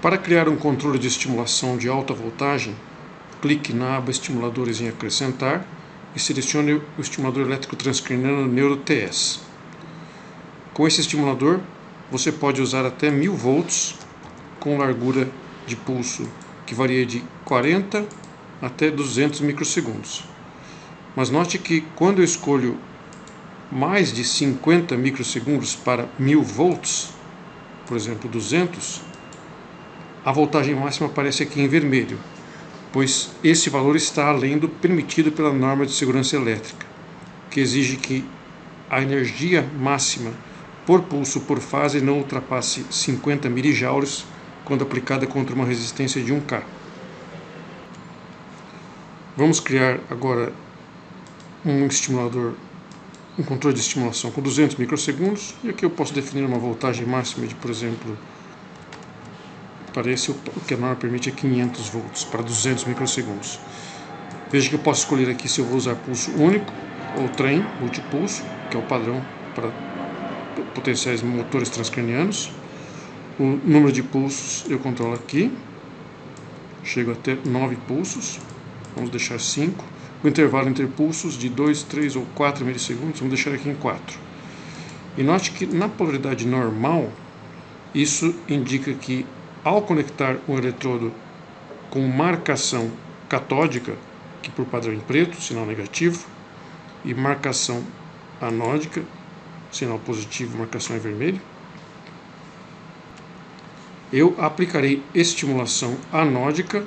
Para criar um controle de estimulação de alta voltagem, clique na aba Estimuladores em Acrescentar e selecione o estimulador elétrico transcraniano Neuro-TS. Com esse estimulador, você pode usar até 1000 volts com largura de pulso que varia de 40 até 200 microsegundos. Mas note que quando eu escolho mais de 50 microsegundos para 1000 volts, por exemplo 200, a voltagem máxima aparece aqui em vermelho, pois esse valor está além do permitido pela norma de segurança elétrica, que exige que a energia máxima por pulso por fase não ultrapasse 50 milijoules quando aplicada contra uma resistência de 1K. Vamos criar agora um controle de estimulação com 200 microsegundos, e aqui eu posso definir uma voltagem máxima de, por exemplo, parece o que a norma permite é 500 volts para 200 microsegundos. Veja que eu posso escolher aqui se eu vou usar pulso único ou trem multipulso, que é o padrão para potenciais motores transcranianos. O número de pulsos eu controlo aqui, chego até 9 pulsos, vamos deixar 5. O intervalo entre pulsos de 2, 3 ou 4 milissegundos, vamos deixar aqui em 4. E note que na polaridade normal, isso indica que ao conectar um eletrodo com marcação catódica, que por padrão em preto, sinal negativo, e marcação anódica, sinal positivo, marcação em vermelho, eu aplicarei estimulação anódica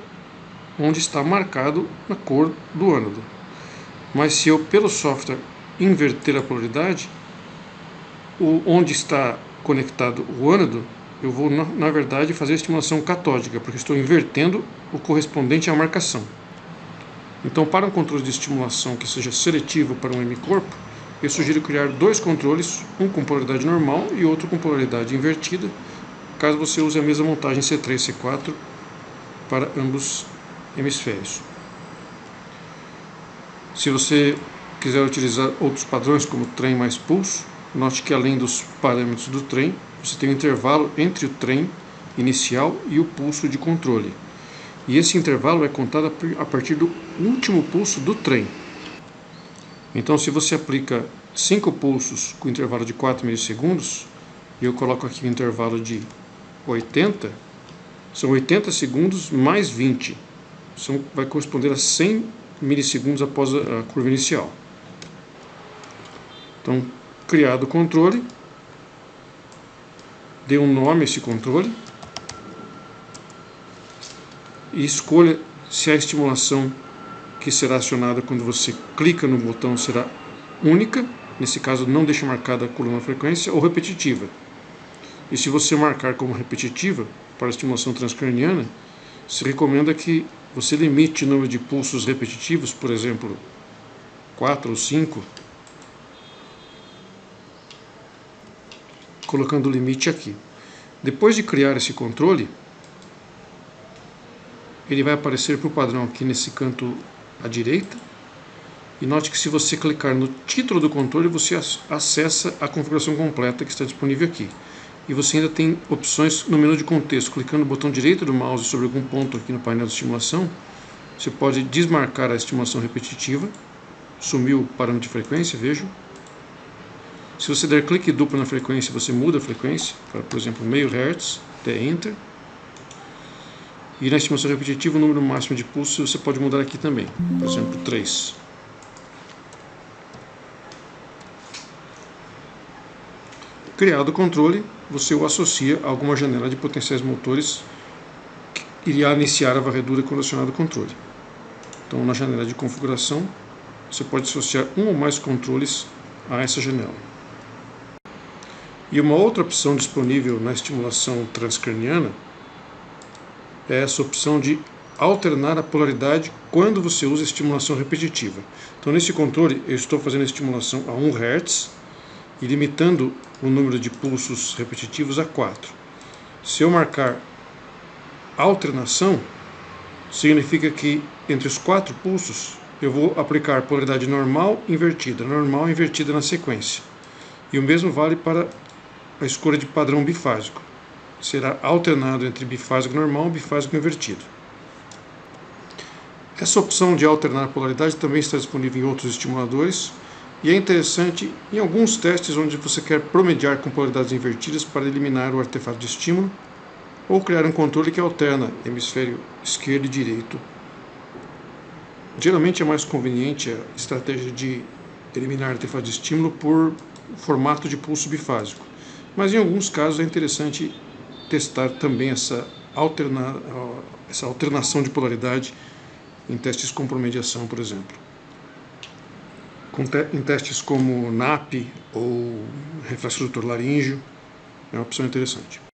onde está marcado na cor do ânodo. Mas se eu, pelo software, inverter a polaridade, onde está conectado o ânodo, eu vou, na verdade, fazer a estimulação catódica, porque estou invertendo o correspondente à marcação. Então, para um controle de estimulação que seja seletivo para um M-corpo, eu sugiro criar dois controles, um com polaridade normal e outro com polaridade invertida, caso você use a mesma montagem C3 e C4 para ambos hemisférios. Se você quiser utilizar outros padrões como trem mais pulso, note que além dos parâmetros do trem, você tem um intervalo entre o trem inicial e o pulso de controle. E esse intervalo é contado a partir do último pulso do trem. Então, se você aplica 5 pulsos com intervalo de 4 milissegundos, e eu coloco aqui um intervalo de 80, são 80 segundos mais 20. Vai corresponder a 100 milissegundos após a curva inicial. Então, criado o controle, dê um nome a esse controle e escolha se a estimulação que será acionada quando você clica no botão será única, nesse caso não deixe marcada a coluna frequência, ou repetitiva. E se você marcar como repetitiva para a estimulação transcraniana, se recomenda que você limite o número de pulsos repetitivos, por exemplo, 4 ou 5, colocando o limite aqui. Depois de criar esse controle, ele vai aparecer por padrão aqui nesse canto à direita. E note que se você clicar no título do controle, você acessa a configuração completa que está disponível aqui. E você ainda tem opções no menu de contexto. Clicando no botão direito do mouse sobre algum ponto aqui no painel de estimulação, você pode desmarcar a estimulação repetitiva. Sumiu o parâmetro de frequência, veja. Se você der clique duplo na frequência, você muda a frequência, para, por exemplo, meio Hz, até Enter. E na estimulação repetitiva, o número máximo de pulsos você pode mudar aqui também, por exemplo, 3. Criado o controle, você o associa a alguma janela de potenciais motores que iria iniciar a varredura quando acionado o controle. Então, na janela de configuração, você pode associar um ou mais controles a essa janela. E uma outra opção disponível na estimulação transcraniana é essa opção de alternar a polaridade quando você usa estimulação repetitiva. Então, nesse controle, eu estou fazendo a estimulação a 1 Hz e limitando o número de pulsos repetitivos a 4. Se eu marcar alternação, significa que entre os 4 pulsos eu vou aplicar polaridade normal e invertida na sequência. E o mesmo vale para a escolha de padrão bifásico. será alternado entre bifásico normal e bifásico invertido. Essa opção de alternar a polaridade também está disponível em outros estimuladores e é interessante em alguns testes onde você quer promediar com polaridades invertidas para eliminar o artefato de estímulo ou criar um controle que alterna hemisfério esquerdo e direito. Geralmente é mais conveniente a estratégia de eliminar artefato de estímulo por formato de pulso bifásico, mas em alguns casos é interessante testar também essa alternação de polaridade em testes com promediação, por exemplo. Em testes como NAP ou reflexo redutor laríngeo, é uma opção interessante.